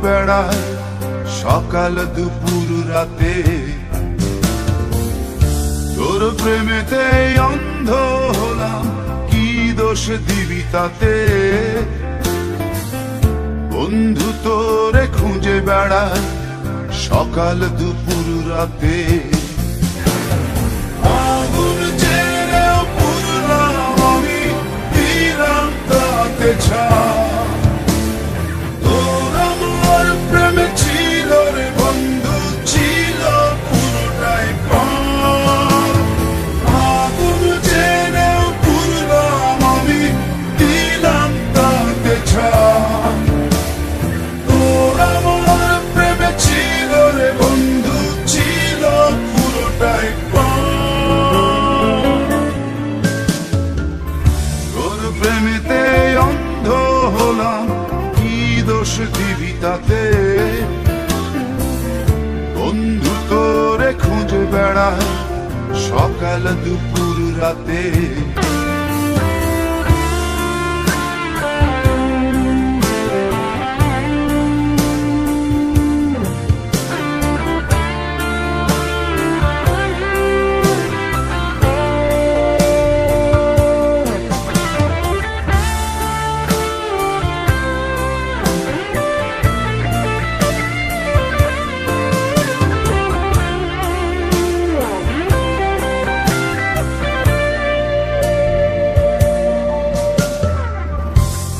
বেড়ায় সকাল দুপুর রাতে। তোর প্রেমেতে অন্ধ হলাম, কি দোষ দিবি তাতে? বন্ধু তোরে খুঁজে বেড়ায় সকাল দুপুর রাতে। আগুন জেনেও পুরলাম আমি, দিলাম তাতে ছাপ। তোর আমার প্রেমে ছিল রে বন্ধু, ছিল পুরোটাই পাপ। আগুন জেনেও পুরলাম আমি, দিলাম তাতে ছাপ। তোর আমার প্রেমে ছিল রে বন্ধু, ছিল পুরোটাই পাপ। তোর প্রেমেতে অন্ধ হলাম, কি দোষ দিবি তাতে? বন্ধু তোরে খুঁজে বেড়ায় সকাল দুপুর রাতে।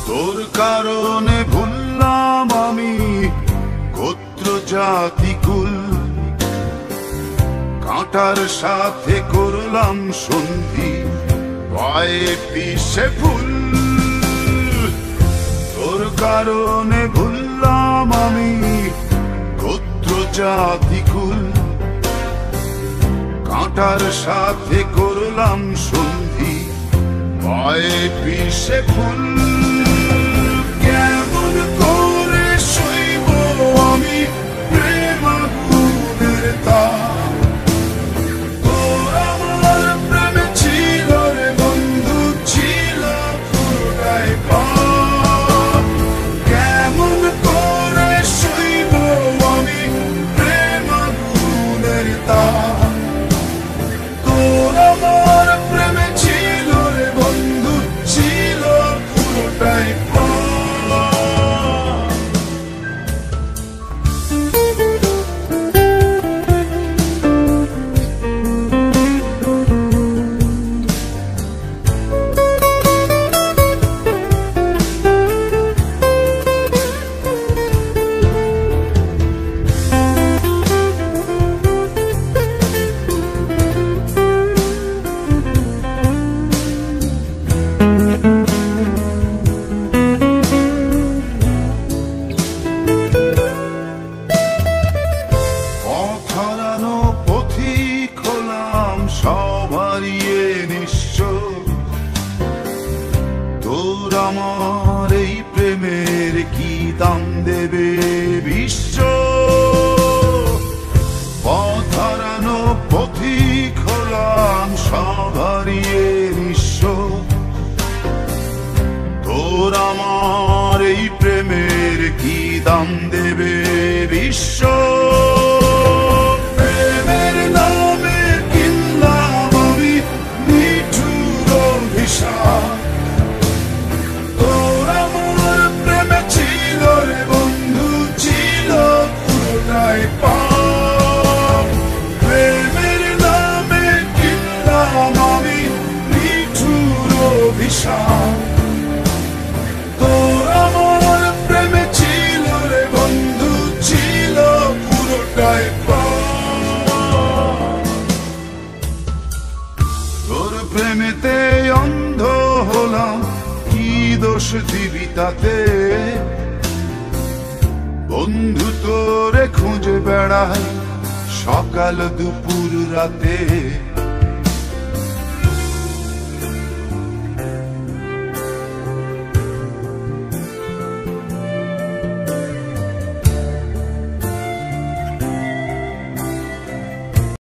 তোর কারণে ভুললাম আমি গোত্র জাতি কুল, কাঁটার সাথে করলাম সন্ধি, পায়ে পিষে ফুল। তোর কারণে ভুললাম আমি গোত্র জাতি কুল, কাঁটার সাথে করলাম সন্ধি, পায়ে পিষে ফুল। কেমন করে সইব আমি প্রেম আগুনের তাপ? তোর আমার প্রেমে ছিল রে বন্ধু, ছিল পুরোটাই পাপ। কেমন করে সইব আমি প্রেম আগুনের তাপ? তোর আমার প্রেমে ছিল রে বন্ধু, ছিল পুরোটাই পাপ। সব হারিয়ে নিঃস্ব, তোর আমার এই প্রেমের কি দাম দেবে বিশ্ব? পথ হারানো পথিক হলাম, সব হারিয়ে নিঃস্ব, তোর আমার এই প্রেমের কি দাম দেবে বিশ্ব? তোর আমার প্রেমে ছিল রে বন্ধু, ছিল পুরোটাই পাপ। প্রেমের নামে কিনলাম আমি নিঠুর অভিশাপ। তোর আমার প্রেমে ছিল রে বন্ধু, ছিল পুরোটাই পাপ। তোর প্রেমেতে অন্ধ হলাম, কি দোষ দিবি তাতে? বন্ধু তোরে খুঁজে বেড়ায় সকাল দুপুর রাতে।